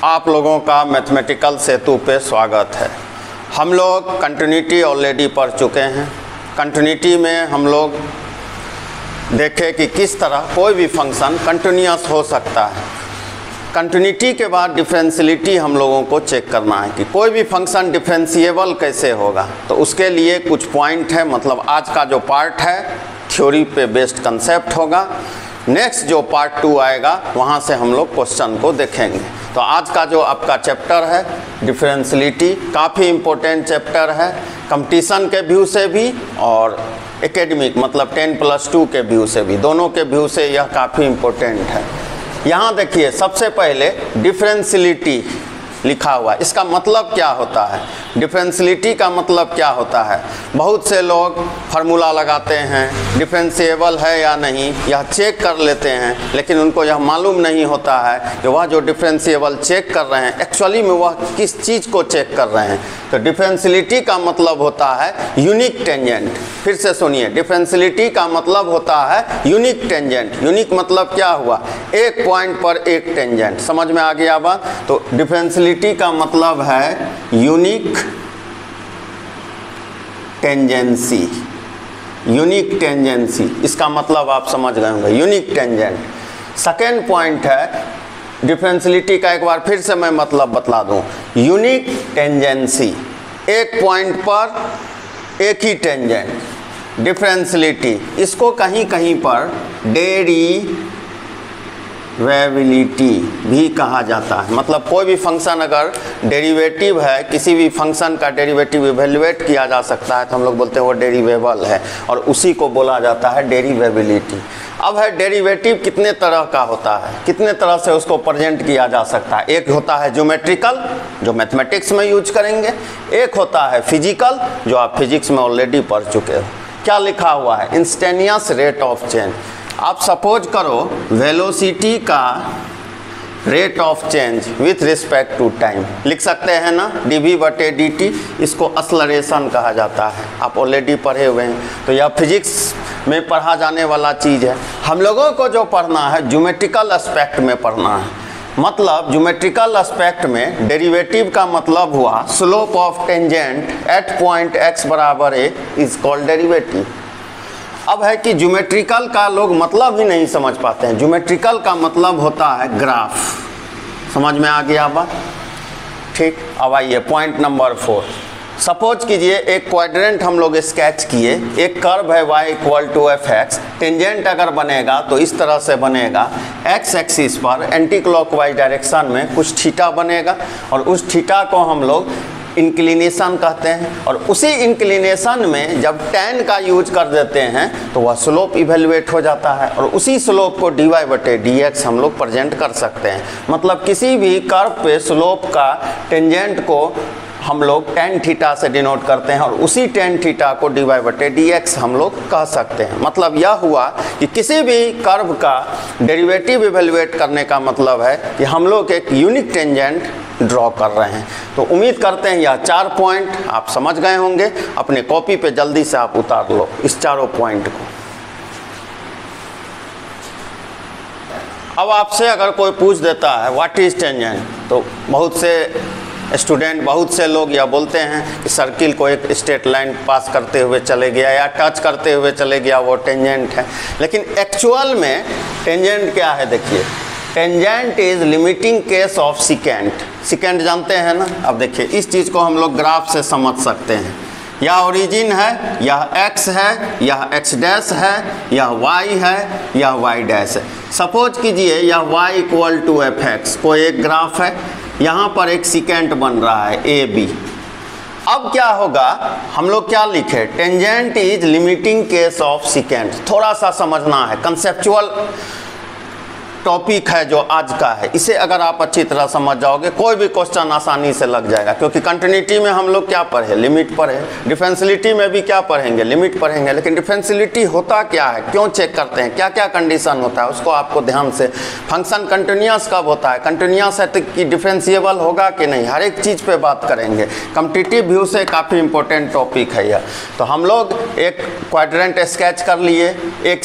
आप लोगों का मैथमेटिकल सेतु पे स्वागत है। हम लोग कंटिन्यूटी ऑलरेडी पढ़ चुके हैं। कंटिन्यूटी में हम लोग देखें कि किस तरह कोई भी फंक्शन कंटिन्यूअस हो सकता है। कंटिन्यूटी के बाद डिफरेंशियलिटी हम लोगों को चेक करना है कि कोई भी फंक्शन डिफरेंशिएबल कैसे होगा। तो उसके लिए कुछ पॉइंट है, मतलब आज का जो पार्ट है थ्योरी पे बेस्ड कंसेप्ट होगा। नेक्स्ट जो पार्ट 2 आएगा वहाँ से हम लोग क्वेश्चन को देखेंगे। तो आज का जो आपका चैप्टर है डिफरेंशियलिटी काफ़ी इम्पोर्टेंट चैप्टर है, कंपटीशन के व्यू से भी और एकेडमिक मतलब 10+2 के व्यू से भी, दोनों के व्यू से यह काफ़ी इम्पोर्टेंट है। यहाँ देखिए सबसे पहले डिफरेंशियलिटी लिखा हुआ है, इसका मतलब क्या होता है? डिफरेंशियलिटी का मतलब क्या होता है? बहुत से लोग फार्मूला लगाते हैं डिफरेंशिएबल है या नहीं, यह चेक कर लेते हैं, लेकिन उनको यह मालूम नहीं होता है कि वह जो डिफरेंशिएबल चेक कर रहे हैं एक्चुअली में वह किस चीज़ को चेक कर रहे हैं। तो डिफरेंशियलिटी का मतलब होता है यूनिक टेंजेंट। फिर से सुनिए, डिफरेंशियलिटी का मतलब होता है यूनिक टेंजेंट। यूनिक मतलब क्या हुआ? एक पॉइंट पर एक टेंजेंट। समझ में आ गया बात? तो डिफरेंशियलिटी का मतलब है यूनिक टेंजेंसी। यूनिक टेंजेंसी इसका मतलब आप समझ गए होंगे, यूनिक टेंजेंट। सेकेंड पॉइंट है डिफरेंशियलिटी का, एक बार फिर से मैं मतलब बतला दूं। यूनिक टेंजेंसी, एक पॉइंट पर एक ही टेंजेंट। डिफरेंशियलिटी इसको कहीं कहीं पर डेरिवेबिलिटी भी कहा जाता है। मतलब कोई भी फंक्शन अगर डेरिवेटिव है, किसी भी फंक्शन का डेरिवेटिव इवेल्युएट किया जा सकता है तो हम लोग बोलते हैं वो डेरिवेबल है, और उसी को बोला जाता है डेरिवेबिलिटी। अब है डेरिवेटिव कितने तरह का होता है, कितने तरह से उसको प्रेजेंट किया जा सकता है। एक होता है ज्योमेट्रिकल जो मैथमेटिक्स में यूज करेंगे, एक होता है फिजिकल जो आप फिजिक्स में ऑलरेडी पढ़ चुके हो। क्या लिखा हुआ है? Instantaneous rate of change. आप सपोज करो वेलोसिटी का rate of change with respect to time लिख सकते हैं ना, dv/dt। इसको एक्सेलरेशन कहा जाता है, आप ऑलरेडी पढ़े हुए हैं। तो यह फिजिक्स में पढ़ा जाने वाला चीज़ है। हम लोगों को जो पढ़ना है ज्योमेट्रिकल एस्पेक्ट में पढ़ना है। मतलब ज्योमेट्रिकल एस्पेक्ट में डेरिवेटिव का मतलब हुआ slope of tangent at point x बराबर a इज कॉल्ड डेरिवेटिव। अब है कि ज्योमेट्रिकल का लोग मतलब ही नहीं समझ पाते हैं। ज्योमेट्रिकल का मतलब होता है ग्राफ। समझ में आ गया बात? ठीक। अब आइए पॉइंट नंबर 4। सपोज कीजिए एक क्वाड्रेंट हम लोग स्केच किए, एक कर्व है y = fx। टेंजेंट अगर बनेगा तो इस तरह से बनेगा, x एक्सिस पर एंटी क्लॉकवाइज डायरेक्शन में कुछ थीटा बनेगा, और उस थीटा को हम लोग इंक्लिनेशन कहते हैं। और उसी इंक्लिनेशन में जब tan का यूज कर देते हैं तो वह स्लोप इवेल्युएट हो जाता है, और उसी स्लोप को dy/dx हम लोग प्रेजेंट कर सकते हैं। मतलब किसी भी कर्व पे स्लोप का टेंजेंट को हम लोग tan थीटा से डिनोट करते हैं, और उसी tan थीटा को dy/dx हम लोग कह सकते हैं। मतलब यह हुआ कि किसी भी कर्व का डेरिवेटिव इवेल्युएट करने का मतलब है कि हम लोग एक यूनिक टेंजेंट ड्रॉ कर रहे हैं। तो उम्मीद करते हैं यह 4 पॉइंट आप समझ गए होंगे। अपने कॉपी पे जल्दी से आप उतार लो इस चारों पॉइंट को। अब आपसे अगर कोई पूछ देता है व्हाट इज टेंजेंट, तो बहुत से स्टूडेंट, बहुत से लोग यह बोलते हैं कि सर्किल को एक स्ट्रेट लाइन पास करते हुए चले गया या टच करते हुए चले गया, वो टेंजेंट है। लेकिन एक्चुअल में टेंजेंट क्या है? देखिए, tangent is limiting case of secant. Secant जानते हैं ना? अब देखिए इस चीज़ को हम लोग ग्राफ से समझ सकते हैं। यह ओरिजिन है, यह x है, यह x डैश है, यह y है, यह y डैश है। सपोज कीजिए यह y = fx कोई एक ग्राफ है, यहाँ पर एक सिकेंट बन रहा है AB। अब क्या होगा, हम लोग क्या लिखे? Tangent is limiting case of secant. थोड़ा सा समझना है, कंसेप्चुअल टॉपिक है जो आज का है। इसे अगर आप अच्छी तरह समझ जाओगे कोई भी क्वेश्चन आसानी से लग जाएगा, क्योंकि कंटिन्यूटी में हम लोग क्या पढ़े? लिमिट पढ़े। डिफरेंशियलिटी में भी क्या पढ़ेंगे? लिमिट पढ़ेंगे। लेकिन डिफरेंशियलिटी होता क्या है, क्यों चेक करते हैं, क्या क्या कंडीशन होता है, उसको आपको ध्यान से। फंक्शन कंटिन्यूअस कब होता है, कंटिन्यूअस है तो कि डिफरेंशिएबल होगा कि नहीं, हर एक चीज़ पे बात करेंगे। कॉम्पिटिटिव व्यू से काफ़ी इंपॉर्टेंट टॉपिक है यह। तो हम लोग एक क्वाड्रेंट स्केच कर लिए, एक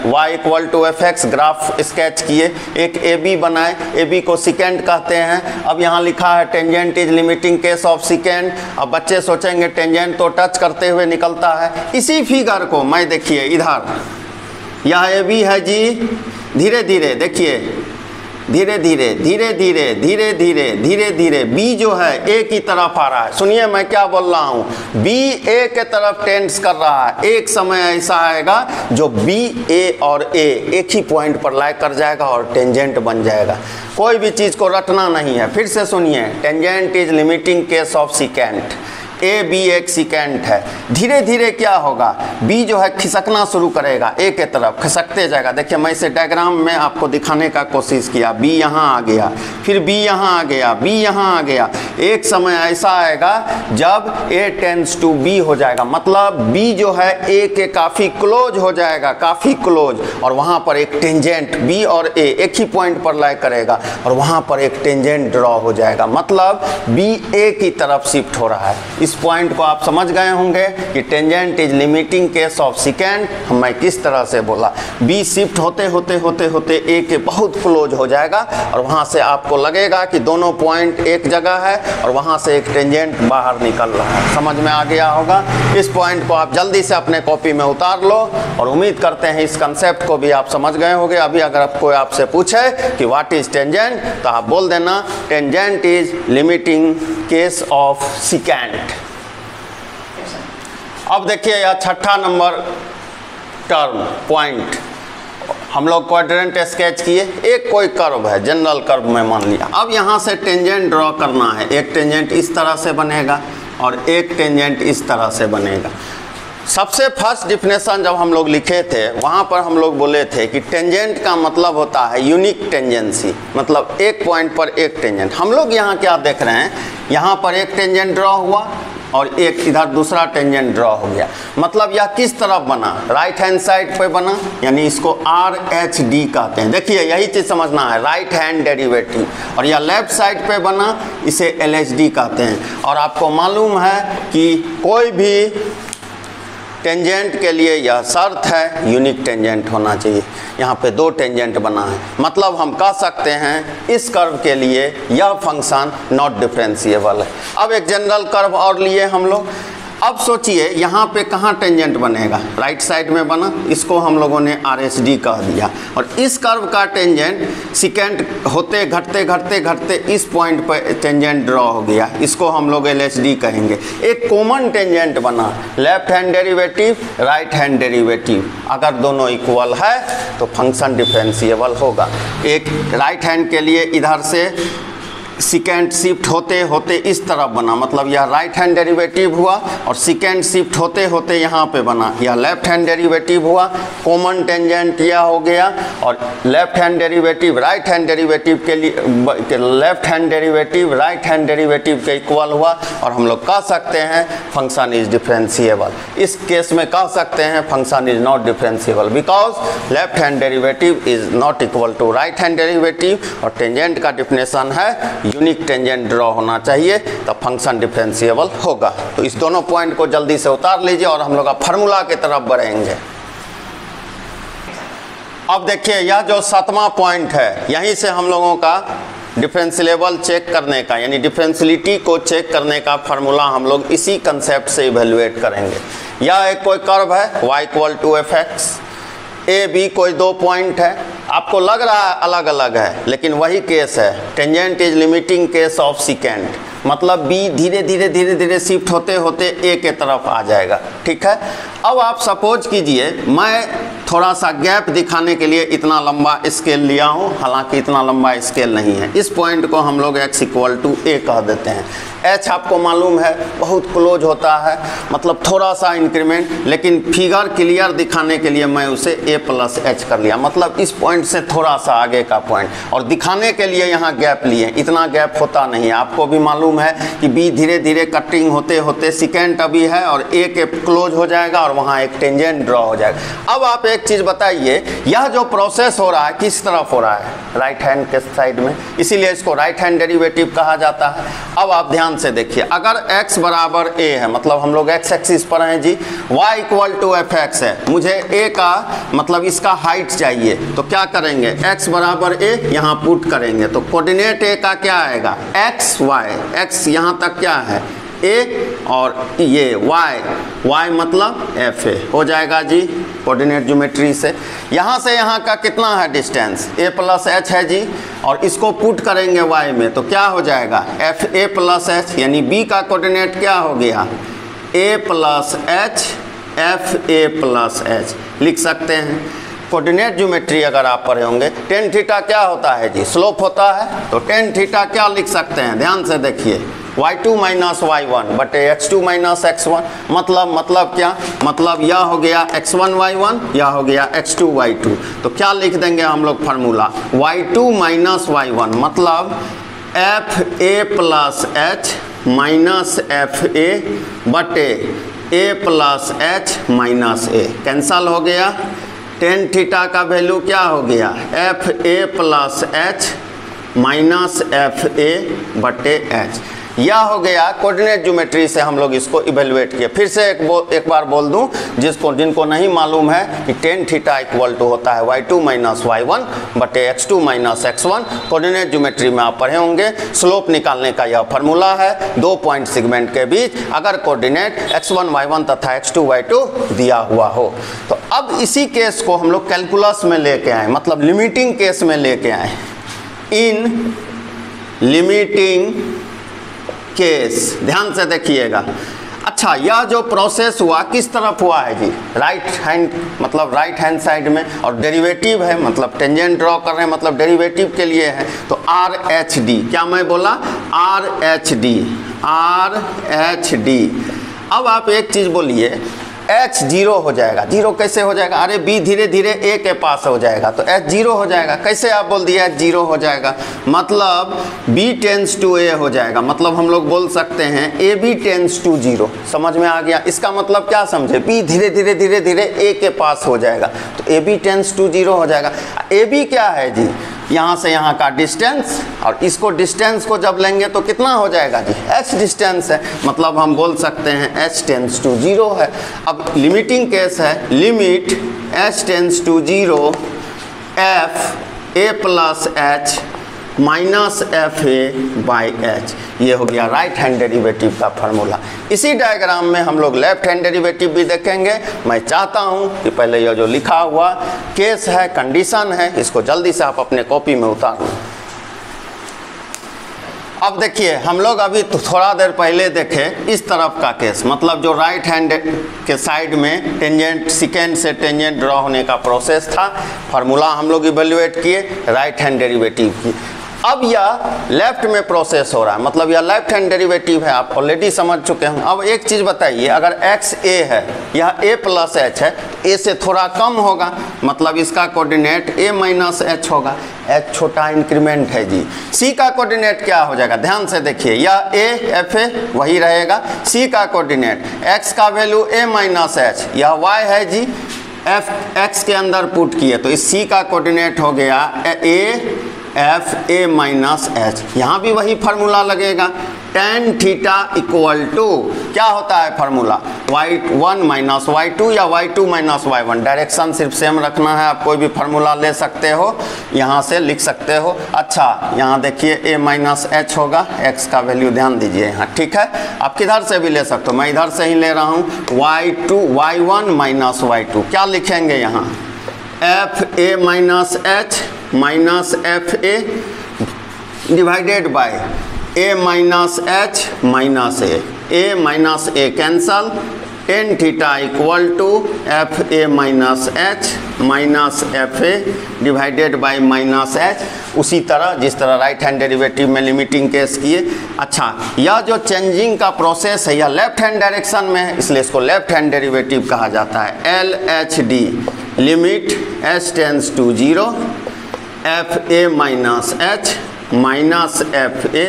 y = fx graph sketch sketch किए, एक ए बी बनाए, ए बी को सिकेंड कहते हैं। अब यहाँ लिखा है tangent is limiting case of second. अब बच्चे सोचेंगे टेंजेंट तो टच करते हुए निकलता है। इसी फिगर को मैं देखिए इधर, यह ए बी है जी, धीरे धीरे देखिए, धीरे धीरे धीरे धीरे धीरे धीरे धीरे धीरे बी जो है ए की तरफ आ रहा है। सुनिए मैं क्या बोल रहा हूँ, बी ए के तरफ टेंड्स कर रहा है। एक समय ऐसा आएगा जो बी ए और ए एक ही पॉइंट पर लाइक कर जाएगा और टेंजेंट बन जाएगा। कोई भी चीज़ को रटना नहीं है। फिर से सुनिए, tangent is limiting case of secant, A B एक सिकेंट है। धीरे धीरे क्या होगा, बी जो है खिसकना शुरू करेगा, ए के तरफ खिसकते जाएगा। देखिए मैं इसे डायग्राम में आपको दिखाने का कोशिश किया, बी यहाँ आ गया, फिर बी यहाँ आ गया, बी यहाँ आ गया। एक समय ऐसा आएगा जब ए टेंड्स टू बी हो जाएगा, मतलब बी जो है ए के काफ़ी क्लोज हो जाएगा, काफ़ी क्लोज, और वहाँ पर एक टेंजेंट बी और ए एक ही पॉइंट पर लाई करेगा और वहाँ पर एक टेंजेंट ड्रॉ हो जाएगा, मतलब बी ए की तरफ शिफ्ट हो रहा है। इस पॉइंट को आप समझ गए होंगे कि tangent is limiting case of secant. मैं किस तरह से बोला, बी शिफ्ट होते होते होते होते ए के बहुत क्लोज हो जाएगा और वहाँ से आपको लगेगा कि दोनों पॉइंट एक जगह है और वहाँ से एक टेंजेंट बाहर निकल रहा है। समझ में आ गया होगा। इस पॉइंट को आप जल्दी से अपने कॉपी में उतार लो और उम्मीद करते हैं इस कंसेप्ट को भी आप समझ गए होंगे। अभी अगर कोई आपसे पूछे कि व्हाट इज टेंजेंट, तो आप बोल देना tangent is limiting case of secant. अब देखिए यह छठा नंबर टर्म पॉइंट, हम लोग क्वाड्रेंट स्केच किए। एक कोई कर्व है, जनरल कर्व में मान लिया। अब यहाँ से टेंजेंट ड्रॉ करना है। एक टेंजेंट इस तरह से बनेगा और एक टेंजेंट इस तरह से बनेगा। सबसे फर्स्ट डिफिनेशन जब हम लोग लिखे थे वहाँ पर हम लोग बोले थे कि टेंजेंट का मतलब होता है यूनिक टेंजेंसी, मतलब एक पॉइंट पर एक टेंजेंट। हम लोग यहाँ क्या देख रहे हैं, यहाँ पर एक टेंजेंट ड्रॉ हुआ और एक इधर दूसरा टेंजेंट ड्रॉ हो गया, मतलब यह किस तरफ बना, राइट हैंड साइड पे बना, यानी इसको आर एच डी कहते हैं। देखिए यही चीज़ समझना है, राइट हैंड डेरिवेटिव। और यह लेफ्ट साइड पे बना, इसे एल एच डी कहते हैं। और आपको मालूम है कि कोई भी टेंजेंट के लिए यह शर्त है यूनिक टेंजेंट होना चाहिए। यहाँ पे दो टेंजेंट बना है, मतलब हम कह सकते हैं इस कर्व के लिए यह फंक्शन नॉट डिफरेंशिएबल है। अब एक जनरल कर्व और लिए हम लोग। अब सोचिए यहाँ पे कहाँ टेंजेंट बनेगा, राइट साइड में बना, इसको हम लोगों ने आर एच डी कह दिया। और इस कर्व का टेंजेंट सिकेंट होते घटते घटते घटते इस पॉइंट पर टेंजेंट ड्रॉ हो गया, इसको हम लोग एल एच डी कहेंगे। एक कॉमन टेंजेंट बना, left hand derivative, right hand derivative. अगर दोनों इक्वल है तो फंक्शन डिफरेंशिएबल होगा। एक राइट हैंड के लिए इधर से सिकेंड शिफ्ट होते होते इस तरफ बना, मतलब यह राइट हैंड डेरिवेटिव हुआ, और सिकेंड शिफ्ट होते होते यहाँ पे बना, यह लेफ्ट हैंड डेरिवेटिव हुआ। कॉमन टेंजेंट यह हो गया, और left hand derivative right hand derivative के लिए, left hand derivative right hand derivative के इक्वल हुआ, और हम लोग कह सकते हैं फंक्शन इज डिफरेंशिएबल। इस केस में कह सकते हैं function is not differentiable because left hand derivative is not equal to right hand derivative. और टेंजेंट का डिफिनेशन है यूनिक टेंजेंट ड्रॉ होना चाहिए, तो फंक्शन डिफरेंशिएबल होगा। तो इस दोनों पॉइंट को जल्दी से उतार लीजिए और हम लोग अब फार्मूला की तरफ बढ़ेंगे। अब देखिए यह जो सातवां पॉइंट है, यहीं से हम लोगों का डिफरेंशिएबल चेक करने का, यानी डिफरेंशियलिटी को चेक करने का फार्मूला हम लोग इसी कंसेप्ट से इवेलुएट करेंगे। यह एक कोई कर्व है y equal to F X, A B कोई दो पॉइंट है। आपको लग रहा है अलग अलग है, लेकिन वही केस है, tangent is limiting case of secant, मतलब बी धीरे धीरे धीरे धीरे शिफ्ट होते होते ए के तरफ आ जाएगा। ठीक है। अब आप सपोज कीजिए मैं थोड़ा सा गैप दिखाने के लिए इतना लंबा स्केल लिया हूँ, हालांकि इतना लंबा स्केल नहीं है। इस पॉइंट को हम लोग x इक्वल टू ए कह देते हैं। h आपको मालूम है बहुत क्लोज होता है, मतलब थोड़ा सा इंक्रीमेंट, लेकिन फिगर क्लियर दिखाने के लिए मैं उसे a प्लस एच कर लिया, मतलब इस पॉइंट से थोड़ा सा आगे का पॉइंट, और दिखाने के लिए यहाँ गैप लिए। इतना गैप होता नहीं है, आपको भी मालूम मालूम है कि बी धीरे धीरे कटिंग होते होते सिकेंट अभी है और ए के क्लोज हो जाएगा और वहाँ एक टेंजेंट ड्रॉ हो जाएगा। अब आप एक चीज़ बताइए, यह जो प्रोसेस हो रहा है किस तरफ हो रहा है? राइट हैंड के साइड में, इसीलिए इसको राइट हैंड डेरिवेटिव कहा जाता है। अब आप ध्यान से देखिए, अगर x बराबर a है, मतलब हम लोग x एक्सिस पर हैं जी, y equal to F X है, मुझे a का मतलब इसका हाइट चाहिए, तो क्या करेंगे? x बराबर a यहाँ पुट करेंगे, तो कोऑर्डिनेट a का क्या आएगा? x y, x यहाँ तक क्या है? a और ये y मतलब f a हो जाएगा जी कोऑर्डिनेट ज्योमेट्री से। यहाँ से यहाँ का कितना है डिस्टेंस? a प्लस एच है जी, और इसको पुट करेंगे y में, तो क्या हो जाएगा? एफ a प्लस एच, यानी b का कोऑर्डिनेट क्या हो गया? a plus H, F a plus H लिख सकते हैं। कोऑर्डिनेट ज्योमेट्री अगर आप पढ़े होंगे, टेन थीटा क्या होता है जी? स्लोप होता है, तो टेन थीटा क्या लिख सकते हैं? ध्यान से देखिए, y2 माइनस y1 बटे x2 माइनस x1, मतलब क्या? मतलब यह हो गया x1 y1, यह हो गया x2 y2। तो क्या लिख देंगे हम लोग फार्मूला? y2 माइनस y1 मतलब F a plus H minus F a बटे a plus H minus a, cancel हो गया। टेन थीटा का वैल्यू क्या हो गया? F a plus H minus F a बटे एच। यह हो गया कोऑर्डिनेट ज्योमेट्री से हम लोग इसको इवेलुएट किए। फिर से एक बार बोल दूं, जिनको नहीं मालूम है कि टेन थीटा इक्वल टू होता है y2 माइनस y1 बटे x2 minus x1। Coordinate geometry में आप पढ़े होंगे, स्लोप निकालने का यह फार्मूला है। 2 पॉइंट सेगमेंट के बीच अगर कोऑर्डिनेट x1 y1 तथा x2 y2 दिया हुआ हो, तो अब इसी केस को हम लोग कैलकुलस में लेके आए, मतलब लिमिटिंग केस में लेके आए। इन लिमिटिंग केस ध्यान से देखिएगा। अच्छा, यह जो प्रोसेस हुआ किस तरफ हुआ है जी? राइट हैंड, मतलब राइट हैंड साइड में, और डेरिवेटिव है, मतलब टेंजेंट ड्रॉ कर रहे हैं, मतलब डेरिवेटिव के लिए है। तो आर एच डी, क्या मैं बोला? R H D, R H D. अब आप एक चीज़ बोलिए, h 0 हो जाएगा। 0 कैसे हो जाएगा? अरे b धीरे धीरे a के पास हो जाएगा, तो h 0 हो जाएगा। कैसे आप बोल दिए h 0 हो जाएगा? मतलब b टेंस टू a हो जाएगा, मतलब हम लोग बोल सकते हैं ए बी टेंस टू 0। समझ में आ गया? इसका मतलब क्या समझे? b धीरे धीरे धीरे धीरे a के पास हो जाएगा, तो ए बी टेंस टू 0 हो जाएगा। ए बी क्या है जी? यहाँ से यहाँ का डिस्टेंस, और इसको डिस्टेंस को जब लेंगे तो कितना हो जाएगा जी? h डिस्टेंस है, मतलब हम बोल सकते हैं h टेंस टू 0 है। अब लिमिटिंग केस है, limit h tends to 0 F a plus H minus F a by H. ये हो गया राइट हैंड डेरिवेटिव का फार्मूला। इसी डायग्राम में हम लोग लेफ्ट हैंड डेरिवेटिव भी देखेंगे। मैं चाहता हूँ कि पहले यह जो लिखा हुआ केस है, कंडीशन है, इसको जल्दी से आप अपने कॉपी में उतारो। अब देखिए, हम लोग अभी तो थोड़ा देर पहले देखे इस तरफ का केस, मतलब जो राइट हैंड के साइड में टेंजेंट, सिकेंड से टेंजेंट ड्रॉ होने का प्रोसेस था। फार्मूला हम लोग इवेल्युएट किए, राइट हैंड डेरिवेटिव की। अब यह लेफ्ट में प्रोसेस हो रहा है, मतलब यह लेफ्ट हैंड डेरिवेटिव है, आप ऑलरेडी समझ चुके हैं। अब एक चीज़ बताइए, अगर x a है, यह a प्लस एच है, a से थोड़ा कम होगा, मतलब इसका कोऑर्डिनेट a माइनस एच होगा। h छोटा इंक्रीमेंट है जी। c का कोऑर्डिनेट क्या हो जाएगा? ध्यान से देखिए, यह a f a वही रहेगा। c का कोऑर्डिनेट, x का वैल्यू a माइनस एच, यह y है जी, f x के अंदर पुट किए, तो इस c का कोऑर्डिनेट हो गया a F A minus H. यहाँ भी वही फार्मूला लगेगा, टेन थीटा इक्वल टू क्या होता है फार्मूला? y1 माइनस y2 या y2 माइनस y1। डायरेक्शन सिर्फ सेम रखना है, आप कोई भी फार्मूला ले सकते हो, यहाँ से लिख सकते हो। अच्छा, यहाँ देखिए a माइनस एच होगा, x का वैल्यू ध्यान दीजिए यहाँ, ठीक है। आप किधर से भी ले सकते हो, मैं इधर से ही ले रहा हूँ। y1 माइनस y2 क्या लिखेंगे यहाँ? F A minus H minus F A divided by A minus H minus A minus A cancel, tan theta equal to F A minus H minus F A divided by minus H. उसी तरह जिस तरह right hand derivative में limiting case किए। अच्छा, यह जो changing का प्रोसेस है यह लेफ्ट हैंड डायरेक्शन में है, इसलिए इसको लेफ्ट हैंड डेरिवेटिव कहा जाता है। L H D limit H tends to 0 F A minus H minus F A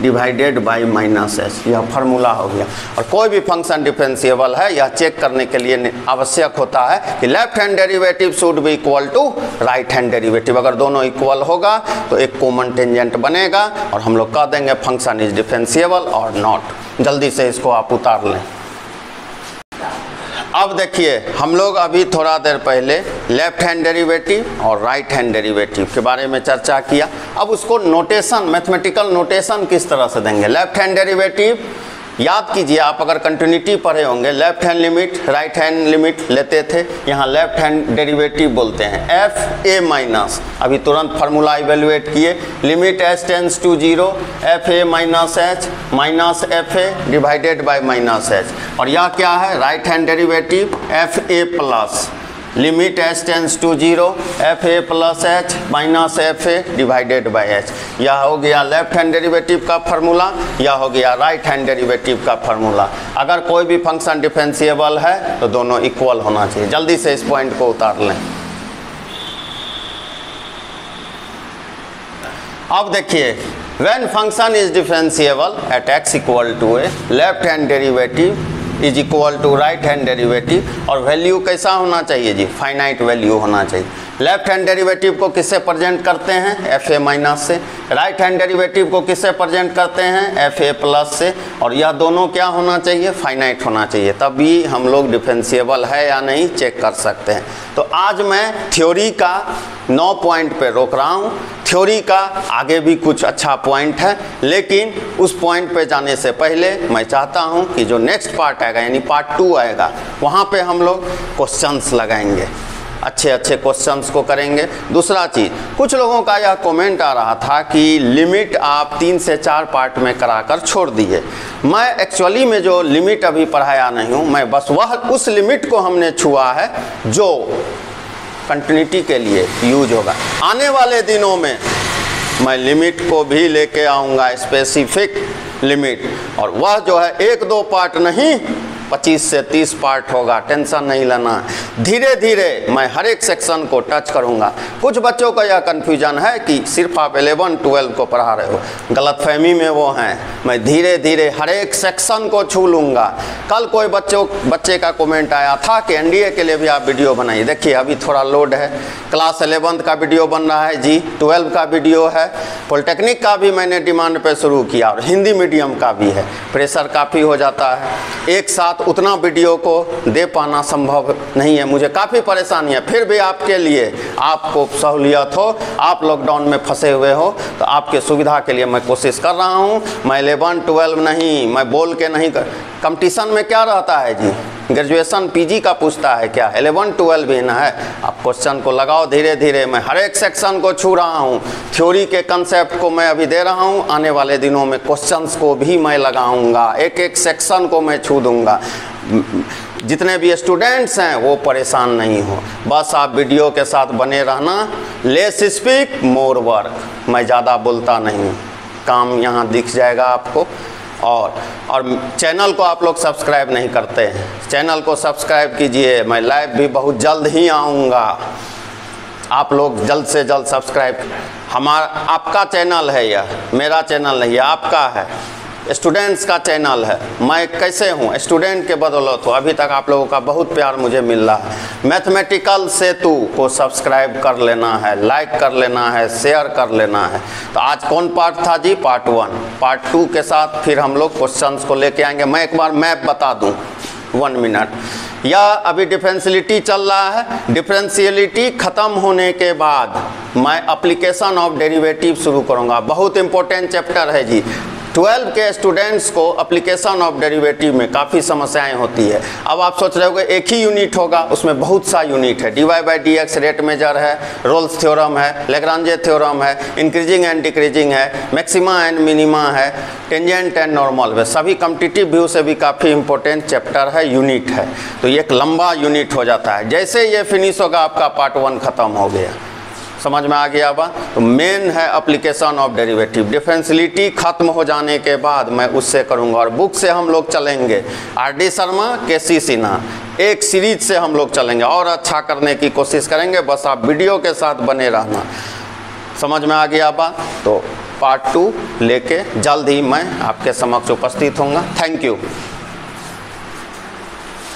divided by minus H, यह फार्मूला हो गया। और कोई भी फंक्शन डिफरेंशिएबल है यह चेक करने के लिए आवश्यक होता है कि left hand derivative should be equal to right hand derivative. अगर दोनों इक्वल होगा तो एक कॉमन टेंजेंट बनेगा और हम लोग कह देंगे फंक्शन इज डिफरेंशिएबल और नॉट। जल्दी से इसको आप उतार लें। अब देखिए हम लोग अभी थोड़ा देर पहले लेफ्ट हैंड डेरिवेटिव और राइट हैंड डेरिवेटिव के बारे में चर्चा किया। अब उसको नोटेशन, मैथमेटिकल नोटेशन किस तरह से देंगे। लेफ्ट हैंड डेरिवेटिव याद कीजिए, आप अगर कंटिन्यूटी पढ़े होंगे, left hand limit right hand limit लेते थे, यहाँ लेफ्ट हैंड डेरिवेटिव बोलते हैं एफ ए माइनस। अभी तुरंत फार्मूला इवेल्युएट किए, limit H tends to 0 F A minus H minus F A divided by minus H. और यह क्या है, right hand derivative F A plus limit H tends to 0 F A plus H minus F A divided by H. यह हो गया left hand derivative का formula, यह हो गया राइट हैंड डेरिवेटिव का फार्मूला। अगर कोई भी फंक्शन डिफरेंशिएबल है तो दोनों इक्वल होना चाहिए। जल्दी से इस पॉइंट को उतार लें। अब देखिए, when function is differentiable at x equal to A, left hand derivative is equal to right hand derivative. और वैल्यू कैसा होना चाहिए जी, फाइनाइट वैल्यू होना चाहिए। लेफ्ट हैंड डेरिवेटिव को किससे प्रेजेंट करते हैं, एफ ए माइनस से। राइट हैंड डेरिवेटिव को किससे प्रेजेंट करते हैं, एफ ए प्लस से। और यह दोनों क्या होना चाहिए, फाइनाइट होना चाहिए, तभी हम लोग डिफरेंशिएबल है या नहीं चेक कर सकते हैं। तो आज मैं थ्योरी का 9 पॉइंट पे रोक रहा हूँ। थ्योरी का आगे भी कुछ अच्छा पॉइंट है, लेकिन उस पॉइंट पे जाने से पहले मैं चाहता हूँ कि जो नेक्स्ट पार्ट आएगा यानी पार्ट 2 आएगा, वहाँ पे हम लोग क्वेश्चंस लगाएंगे, अच्छे अच्छे क्वेश्चंस को करेंगे। दूसरा चीज़, कुछ लोगों का यह कमेंट आ रहा था कि लिमिट आप 3 से 4 पार्ट में कराकर छोड़ दिए। मैं एक्चुअली में जो लिमिट अभी पढ़ाया नहीं हूँ, मैं बस वह उस लिमिट को हमने छुआ है जो कंटिन्यूटी के लिए यूज होगा। आने वाले दिनों में मैं लिमिट को भी लेके आऊँगा, स्पेसिफिक लिमिट, और वह जो है 1-2 पार्ट नहीं 25 से 30 पार्ट होगा। टेंशन नहीं लेना, धीरे धीरे मैं हर एक सेक्शन को टच करूंगा। कुछ बच्चों का यह कन्फ्यूजन है कि सिर्फ आप 11-12 को पढ़ा रहे हो, गलतफहमी में वो हैं। मैं धीरे धीरे हर एक सेक्शन को छू लूँगा। कल कोई बच्चे का कमेंट आया था कि एनडीए के लिए भी आप वीडियो बनाइए। देखिए अभी थोड़ा लोड है, क्लास 11th का वीडियो बन रहा है जी, 12 का वीडियो है, पॉलिटेक्निक का भी मैंने डिमांड पे शुरू किया और हिंदी मीडियम का भी है। प्रेशर काफ़ी हो जाता है, एक साथ उतना वीडियो को दे पाना संभव नहीं है, मुझे काफ़ी परेशानी है। फिर भी आपके लिए, आपको सहूलियत हो, आप लॉकडाउन में फंसे हुए हो, तो आपके सुविधा के लिए मैं कोशिश कर रहा हूँ। मैं 11-12 नहीं, मैं बोल के नहीं कर। कंपटीशन में क्या रहता है जी, ग्रेजुएशन पीजी का पूछता है क्या, 11-12 भी ना है। आप क्वेश्चन को लगाओ धीरे धीरे। मैं हर एक सेक्शन को छू रहा हूँ, थ्योरी के कंसेप्ट को मैं अभी दे रहा हूँ, आने वाले दिनों में क्वेश्चंस को भी मैं लगाऊंगा, एक एक सेक्शन को मैं छू दूंगा। जितने भी स्टूडेंट्स हैं वो परेशान नहीं हो, बस आप वीडियो के साथ बने रहना। लेस स्पीक मोर वर्क, मैं ज़्यादा बोलता नहीं, काम यहाँ दिख जाएगा आपको। और चैनल को आप लोग सब्सक्राइब नहीं करते हैं, चैनल को सब्सक्राइब कीजिए। मैं लाइव भी बहुत जल्द ही आऊँगा, आप लोग जल्द से जल्द सब्सक्राइब। आपका चैनल है यह, मेरा चैनल नहीं है, आपका है, स्टूडेंट्स का चैनल है। मैं कैसे हूँ, स्टूडेंट के बदौलत हो। अभी तक आप लोगों का बहुत प्यार मुझे मिल रहा है। मैथमेटिकल सेतु को सब्सक्राइब कर लेना है, लाइक कर लेना है, शेयर कर लेना है। तो आज कौन पार्ट था जी, पार्ट 1। पार्ट 2 के साथ फिर हम लोग क्वेश्चंस को लेके आएंगे। मैं एक बार मैप बता दूँ 1 मिनट। या अभी डिफरेंशियलिटी चल रहा है, डिफरेंशियलिटी ख़त्म होने के बाद मैं एप्लीकेशन ऑफ डेरिवेटिव शुरू करूँगा। बहुत इंपॉर्टेंट चैप्टर है जी। 12 के स्टूडेंट्स को एप्लीकेशन ऑफ डेरिवेटिव में काफ़ी समस्याएं होती है। अब आप सोच रहे होंगे एक ही यूनिट होगा, उसमें बहुत सा यूनिट है। dy/dx रेट मेजर है, रोल्स थ्योरम है, लेग्रांजे थ्योरम है, इंक्रीजिंग एंड डिक्रीजिंग है, मैक्सिमा एंड मिनिमा है, टेंजेंट एंड नॉर्मल है। सभी कॉम्पिटिटिव व्यू से भी काफ़ी इंपॉर्टेंट चैप्टर है, यूनिट है। तो ये एक लंबा यूनिट हो जाता है। जैसे ये फिनिश होगा आपका पार्ट 1 ख़त्म हो गया, समझ में आ गया बा। तो मेन है एप्लीकेशन ऑफ डेरिवेटिव। डिफरेंशियलिटी खत्म हो जाने के बाद मैं उससे करूंगा। और बुक से हम लोग चलेंगे आर.डी. शर्मा, के.सी. सिन्हा, एक सीरीज से हम लोग चलेंगे और अच्छा करने की कोशिश करेंगे। बस आप वीडियो के साथ बने रहना, समझ में आ गया बा। तो पार्ट 2 लेके जल्द ही मैं आपके समक्ष उपस्थित होऊंगा। Thank you.